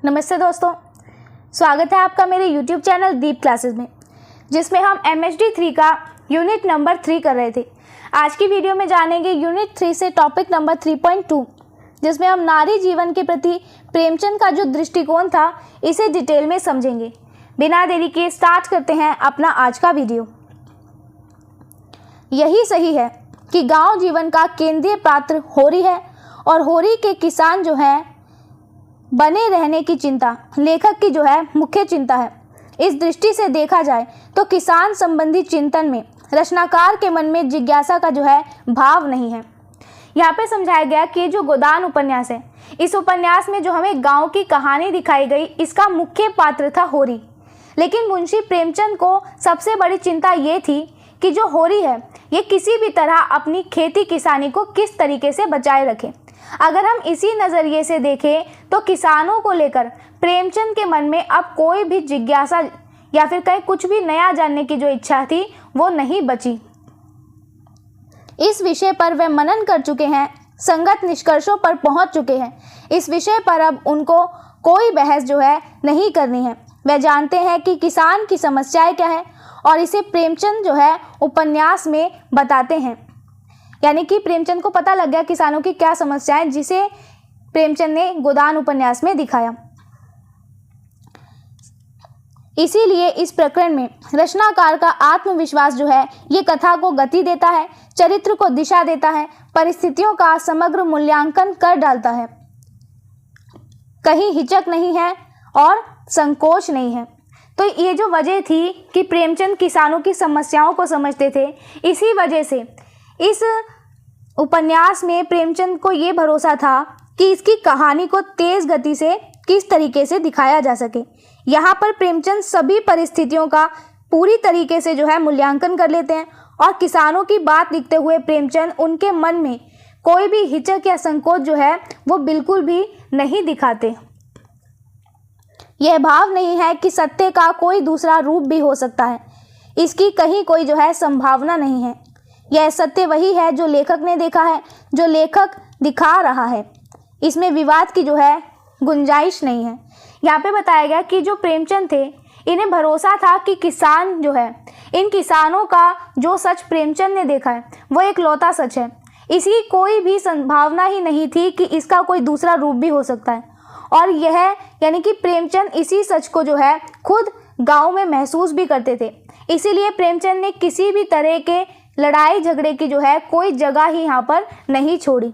नमस्ते दोस्तों, स्वागत है आपका मेरे YouTube चैनल दीप क्लासेस में, जिसमें हम MHD 3 का यूनिट नंबर 3 कर रहे थे। आज की वीडियो में जानेंगे यूनिट 3 से टॉपिक नंबर 3.2, जिसमें हम नारी जीवन के प्रति प्रेमचंद का जो दृष्टिकोण था इसे डिटेल में समझेंगे। बिना देरी के स्टार्ट करते हैं अपना आज का वीडियो। यही सही है कि गांव जीवन का केंद्रीय पात्र होरी है और होरी के किसान जो हैं बने रहने की चिंता लेखक की जो है मुख्य चिंता है। इस दृष्टि से देखा जाए तो किसान संबंधी चिंतन में रचनाकार के मन में जिज्ञासा का जो है भाव नहीं है। यहाँ पे समझाया गया कि जो गोदान उपन्यास है, इस उपन्यास में जो हमें गांव की कहानी दिखाई गई, इसका मुख्य पात्र था होरी। लेकिन मुंशी प्रेमचंद को सबसे बड़ी चिंता ये थी कि जो होरी है ये किसी भी तरह अपनी खेती किसानी को किस तरीके से बचाए रखे। अगर हम इसी नज़रिए से देखें तो किसानों को लेकर प्रेमचंद के मन में अब कोई भी जिज्ञासा या फिर कहीं कुछ भी नया जानने की जो इच्छा थी वो नहीं बची। इस विषय पर वे मनन कर चुके हैं, संगत निष्कर्षों पर पहुंच चुके हैं। इस विषय पर अब उनको कोई बहस जो है नहीं करनी है। वे जानते हैं कि किसान की समस्याएं क्या है और इसे प्रेमचंद जो है उपन्यास में बताते हैं। यानी कि प्रेमचंद को पता लग गया किसानों की क्या समस्याएं, जिसे प्रेमचंद ने गोदान उपन्यास में दिखाया। इसीलिए इस प्रकरण में रचनाकार का आत्मविश्वास जो है ये कथा को गति देता है, चरित्र को दिशा देता है, परिस्थितियों का समग्र मूल्यांकन कर डालता है। कहीं हिचक नहीं है और संकोच नहीं है। तो ये जो वजह थी कि प्रेमचंद किसानों की समस्याओं को समझते थे, इसी वजह से इस उपन्यास में प्रेमचंद को ये भरोसा था कि इसकी कहानी को तेज गति से किस तरीके से दिखाया जा सके। यहाँ पर प्रेमचंद सभी परिस्थितियों का पूरी तरीके से जो है मूल्यांकन कर लेते हैं और किसानों की बात लिखते हुए प्रेमचंद उनके मन में कोई भी हिचक या संकोच जो है वो बिल्कुल भी नहीं दिखाते। यह भाव नहीं है कि सत्य का कोई दूसरा रूप भी हो सकता है, इसकी कहीं कोई जो है संभावना नहीं है। यह सत्य वही है जो लेखक ने देखा है, जो लेखक दिखा रहा है। इसमें विवाद की जो है गुंजाइश नहीं है। यहाँ पे बताया गया कि जो प्रेमचंद थे इन्हें भरोसा था कि किसान जो है, इन किसानों का जो सच प्रेमचंद ने देखा है वो एक लौता सच है। इसकी कोई भी संभावना ही नहीं थी कि इसका कोई दूसरा रूप भी हो सकता है। और यह यानी कि प्रेमचंद इसी सच को जो है खुद गाँव में महसूस भी करते थे। इसीलिए प्रेमचंद ने किसी भी तरह के लड़ाई झगड़े की जो है कोई जगह ही यहाँ पर नहीं छोड़ी।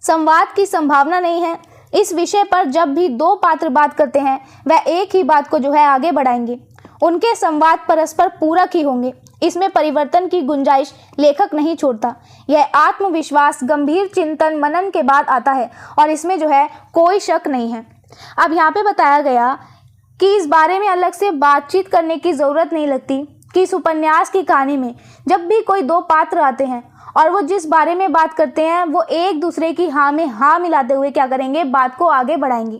संवाद की संभावना नहीं है। इस विषय पर जब भी दो पात्र बात करते हैं वह एक ही बात को जो है आगे बढ़ाएंगे। उनके संवाद परस्पर पूरक ही होंगे। इसमें परिवर्तन की गुंजाइश लेखक नहीं छोड़ता। यह आत्मविश्वास गंभीर चिंतन मनन के बाद आता है और इसमें जो है कोई शक नहीं है। अब यहाँ पे बताया गया कि इस बारे में अलग से बातचीत करने की ज़रूरत नहीं लगती कि इस उपन्यास की कहानी में जब भी कोई दो पात्र आते हैं और वो जिस बारे में बात करते हैं वो एक दूसरे की हाँ में हाँ मिलाते हुए क्या करेंगे, बात को आगे बढ़ाएंगे।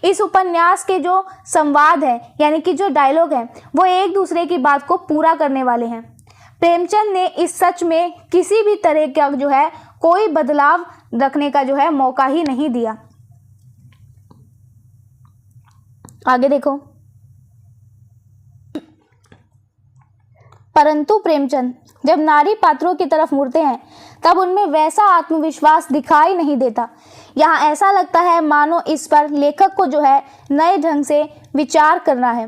इस उपन्यास के जो संवाद है यानी कि जो डायलॉग है वो एक दूसरे की बात को पूरा करने वाले हैं। प्रेमचंद ने इस सच में किसी भी तरह का जो है कोई बदलाव रखने का जो है मौका ही नहीं दिया। आगे देखो। परंतु प्रेमचंद जब नारी पात्रों की तरफ मुड़ते हैं तब उनमें वैसा आत्मविश्वास दिखाई नहीं देता। यहाँ ऐसा लगता है मानो इस पर लेखक को जो है नए ढंग से विचार करना है।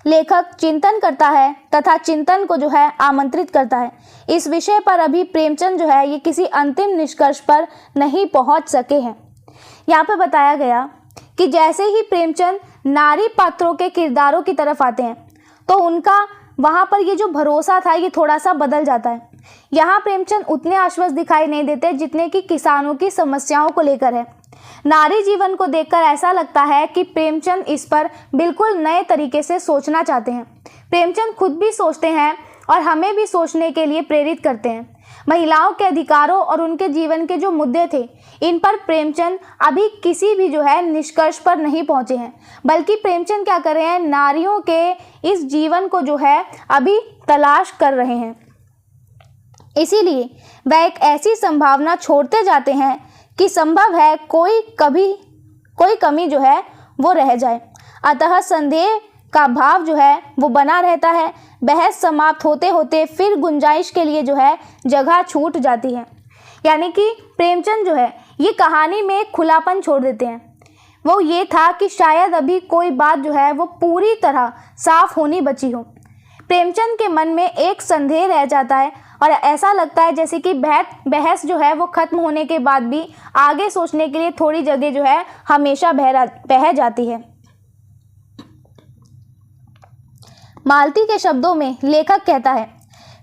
लेखक चिंतन करता है तथा चिंतन को जो है आमंत्रित करता है। इस विषय पर अभी प्रेमचंद जो है ये किसी अंतिम निष्कर्ष पर नहीं पहुँच सके हैं। यहाँ पे बताया गया कि जैसे ही प्रेमचंद नारी पात्रों के किरदारों की तरफ आते हैं तो उनका वहाँ पर ये जो भरोसा था ये थोड़ा सा बदल जाता है। यहाँ प्रेमचंद उतने आश्वस्त दिखाई नहीं देते जितने कि किसानों की समस्याओं को लेकर है। नारी जीवन को देखकर ऐसा लगता है कि प्रेमचंद इस पर बिल्कुल नए तरीके से सोचना चाहते हैं। प्रेमचंद खुद भी सोचते हैं और हमें भी सोचने के लिए प्रेरित करते हैं। महिलाओं के अधिकारों और उनके जीवन के जो मुद्दे थे इन पर प्रेमचंद अभी किसी भी जो है निष्कर्ष पर नहीं पहुंचे हैं, बल्कि प्रेमचंद क्या कर रहे हैं, नारियों के इस जीवन को जो है अभी तलाश कर रहे हैं। इसीलिए वह एक ऐसी संभावना छोड़ते जाते हैं कि संभव है कोई कभी कोई कमी जो है वो रह जाए। अतः संदेह का भाव जो है वो बना रहता है। बहस समाप्त होते होते फिर गुंजाइश के लिए जो है जगह छूट जाती है। यानी कि प्रेमचंद जो है ये कहानी में एक खुलापन छोड़ देते हैं। वो ये था कि शायद अभी कोई बात जो है वो पूरी तरह साफ होनी बची हो। प्रेमचंद के मन में एक संदेह रह जाता है और ऐसा लगता है जैसे कि बहस जो है वो खत्म होने के बाद भी आगे सोचने के लिए थोड़ी जगह जो है हमेशा बह जाती है। मालती के शब्दों में लेखक कहता है,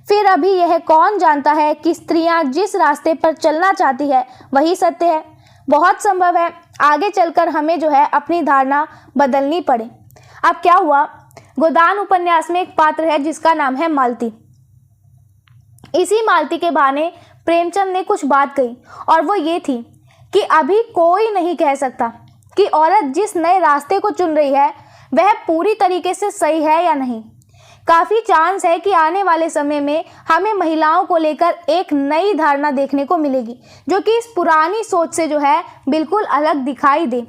फिर अभी यह कौन जानता है कि स्त्रियां जिस रास्ते पर चलना चाहती है वही सत्य है। बहुत संभव है आगे चलकर हमें जो है अपनी धारणा बदलनी पड़े। अब क्या हुआ, गोदान उपन्यास में एक पात्र है जिसका नाम है मालती। इसी मालती के बहाने प्रेमचंद ने कुछ बात कही और वो ये थी कि अभी कोई नहीं कह सकता कि औरत जिस नए रास्ते को चुन रही है वह पूरी तरीके से सही है या नहीं। काफ़ी चांस है कि आने वाले समय में हमें महिलाओं को लेकर एक नई धारणा देखने को मिलेगी जो कि इस पुरानी सोच से जो है बिल्कुल अलग दिखाई दे।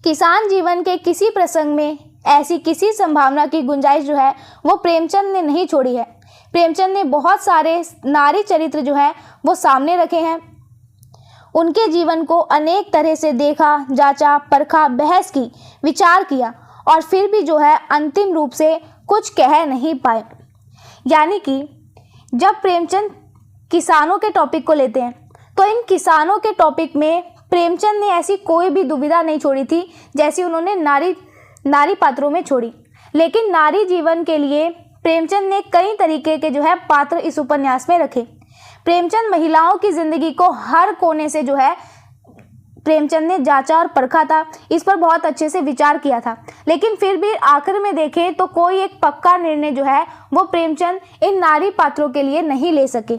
किसान जीवन के किसी प्रसंग में ऐसी किसी संभावना की गुंजाइश जो है वो प्रेमचंद ने नहीं छोड़ी है। प्रेमचंद ने बहुत सारे नारी चरित्र जो है वो सामने रखे हैं। उनके जीवन को अनेक तरह से देखा, जांचा, परखा, बहस की, विचार किया और फिर भी जो है अंतिम रूप से कुछ कह नहीं पाए। यानी कि जब प्रेमचंद किसानों के टॉपिक को लेते हैं तो इन किसानों के टॉपिक में प्रेमचंद ने ऐसी कोई भी दुविधा नहीं छोड़ी थी जैसी उन्होंने नारी पात्रों में छोड़ी। लेकिन नारी जीवन के लिए प्रेमचंद ने कई तरीके के जो है पात्र इस उपन्यास में रखे। प्रेमचंद महिलाओं की जिंदगी को हर कोने से जो है प्रेमचंद ने जांचा और परखा था, इस पर बहुत अच्छे से विचार किया था। लेकिन फिर भी आखिर में देखें तो कोई एक पक्का निर्णय जो है वो प्रेमचंद इन नारी पात्रों के लिए नहीं ले सके।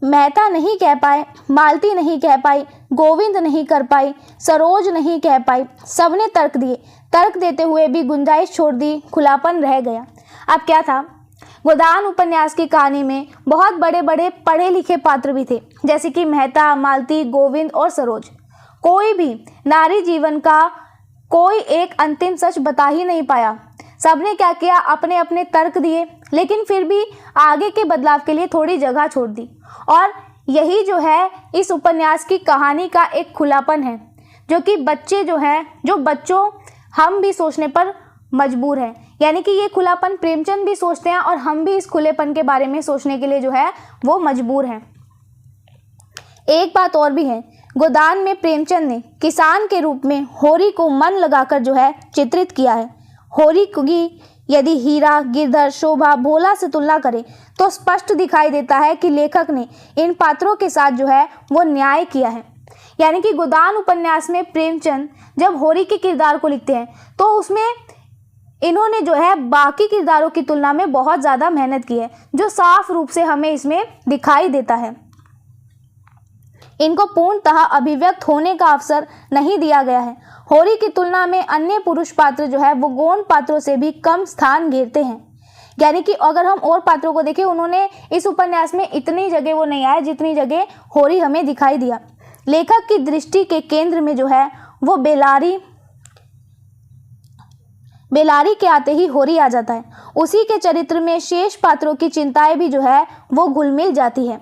मेहता नहीं कह पाए, मालती नहीं कह पाई, गोविंद नहीं कर पाई, सरोज नहीं कह पाई, सबने तर्क दिए। तर्क देते हुए भी गुंजाइश छोड़ दी, खुलापन रह गया। अब क्या था, गोदान उपन्यास की कहानी में बहुत बड़े बड़े पढ़े लिखे पात्र भी थे जैसे कि मेहता, मालती, गोविंद और सरोज। कोई भी नारी जीवन का कोई एक अंतिम सच बता ही नहीं पाया। सबने क्या किया, अपने अपने तर्क दिए, लेकिन फिर भी आगे के बदलाव के लिए थोड़ी जगह छोड़ दी। और यही जो है इस उपन्यास की कहानी का एक खुलापन है जो कि बच्चे जो हैं, जो बच्चों हम भी सोचने पर मजबूर हैं। यानी कि ये खुलापन प्रेमचंद भी सोचते हैं और हम भी इस खुलेपन के बारे में सोचने के लिए जो है वो मजबूर हैं। एक बात और भी है, गोदान में प्रेमचंद ने किसान के रूप में होरी को मन लगाकर जो है चित्रित किया है। होरी की यदि हीरा, गिरधर, शोभा, भोला से तुलना करें तो स्पष्ट दिखाई देता है कि लेखक ने इन पात्रों के साथ जो है वो न्याय किया है। यानी कि गोदान उपन्यास में प्रेमचंद जब होरी के किरदार को लिखते हैं तो उसमें इन्होंने जो है बाकी किरदारों की तुलना में बहुत ज़्यादा मेहनत की है, जो साफ रूप से हमें इसमें दिखाई देता है। इनको पूर्णतः अभिव्यक्त होने का अवसर नहीं दिया गया है। होरी की तुलना में अन्य पुरुष पात्र जो है वो गौण पात्रों से भी कम स्थान घेरते हैं। यानी कि अगर हम और पात्रों को देखें, उन्होंने इस उपन्यास में इतनी जगह वो नहीं आए जितनी जगह होरी हमें दिखाई दिया। लेखक की दृष्टि के केंद्र में जो है वो बेलारी के आते ही होरी आ जाता है। उसी के चरित्र में शेष पात्रों की चिंताएं भी जो है वो घुल मिल जाती है।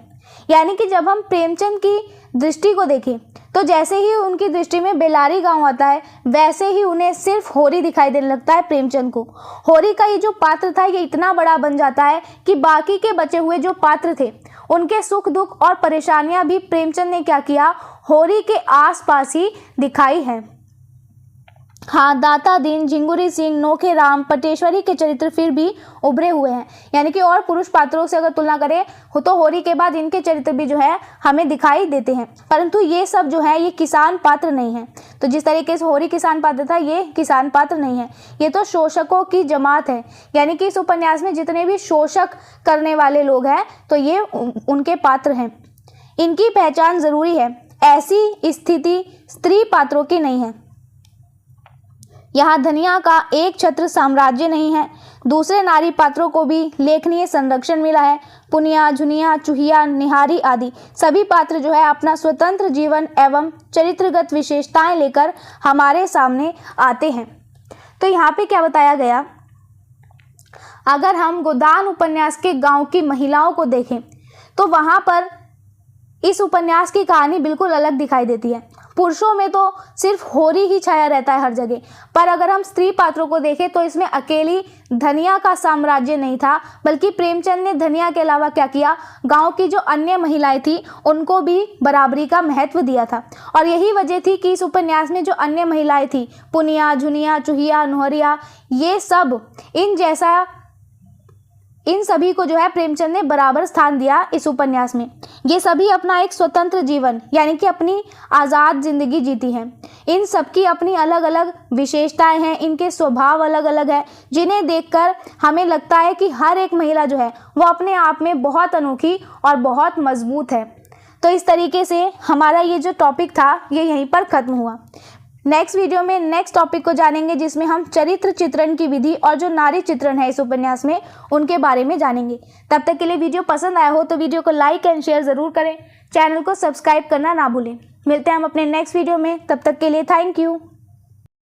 यानी कि जब हम प्रेमचंद की दृष्टि को देखें तो जैसे ही उनकी दृष्टि में बेलारी गांव आता है वैसे ही उन्हें सिर्फ होरी दिखाई देने लगता है प्रेमचंद को। होरी का ये जो पात्र था ये इतना बड़ा बन जाता है कि बाकी के बचे हुए जो पात्र थे उनके सुख दुख और परेशानियां भी प्रेमचंद ने क्या किया, होरी के आसपास ही दिखाई है। हाँ, दाता दीन, झिंगुरी सिंह, नोखे राम, पटेश्वरी के चरित्र फिर भी उभरे हुए हैं। यानी कि और पुरुष पात्रों से अगर तुलना करें तो होरी के बाद इनके चरित्र भी जो है हमें दिखाई देते हैं, परंतु ये सब जो है ये किसान पात्र नहीं है। तो जिस तरीके से होरी किसान पात्र था, ये किसान पात्र नहीं है, ये तो शोषकों की जमात है। यानी कि इस उपन्यास में जितने भी शोषक करने वाले लोग हैं तो ये उनके पात्र हैं। इनकी पहचान जरूरी है। ऐसी स्थिति स्त्री पात्रों की नहीं है। यहाँ धनिया का एक छत्र साम्राज्य नहीं है। दूसरे नारी पात्रों को भी लेखनीय संरक्षण मिला है। पुनिया, झुनिया, चूहिया, निहारी आदि सभी पात्र जो है अपना स्वतंत्र जीवन एवं चरित्रगत विशेषताएं लेकर हमारे सामने आते हैं। तो यहाँ पे क्या बताया गया, अगर हम गोदान उपन्यास के गांव की महिलाओं को देखें तो वहाँ पर इस उपन्यास की कहानी बिल्कुल अलग दिखाई देती है। पुरुषों में तो सिर्फ होरी ही छाया रहता है हर जगह, पर अगर हम स्त्री पात्रों को देखें तो इसमें अकेली धनिया का साम्राज्य नहीं था, बल्कि प्रेमचंद ने धनिया के अलावा क्या किया, गांव की जो अन्य महिलाएं थी उनको भी बराबरी का महत्व दिया था। और यही वजह थी कि इस उपन्यास में जो अन्य महिलाएं थी, पुनिया, झुनिया, चूहिया, नोहरिया, ये सब इन सभी को जो है प्रेमचंद ने बराबर स्थान दिया इस उपन्यास में। ये सभी अपना एक स्वतंत्र जीवन यानी कि अपनी आज़ाद जिंदगी जीती हैं। इन सबकी अपनी अलग अलग विशेषताएं हैं, इनके स्वभाव अलग अलग है, जिन्हें देखकर हमें लगता है कि हर एक महिला जो है वो अपने आप में बहुत अनोखी और बहुत मजबूत है। तो इस तरीके से हमारा ये जो टॉपिक था ये यहीं पर ख़त्म हुआ। नेक्स्ट वीडियो में नेक्स्ट टॉपिक को जानेंगे, जिसमें हम चरित्र चित्रण की विधि और जो नारी चित्रण है इस उपन्यास में उनके बारे में जानेंगे। तब तक के लिए वीडियो पसंद आया हो तो वीडियो को लाइक एंड शेयर ज़रूर करें, चैनल को सब्सक्राइब करना ना भूलें। मिलते हैं हम अपने नेक्स्ट वीडियो में, तब तक के लिए थैंक यू।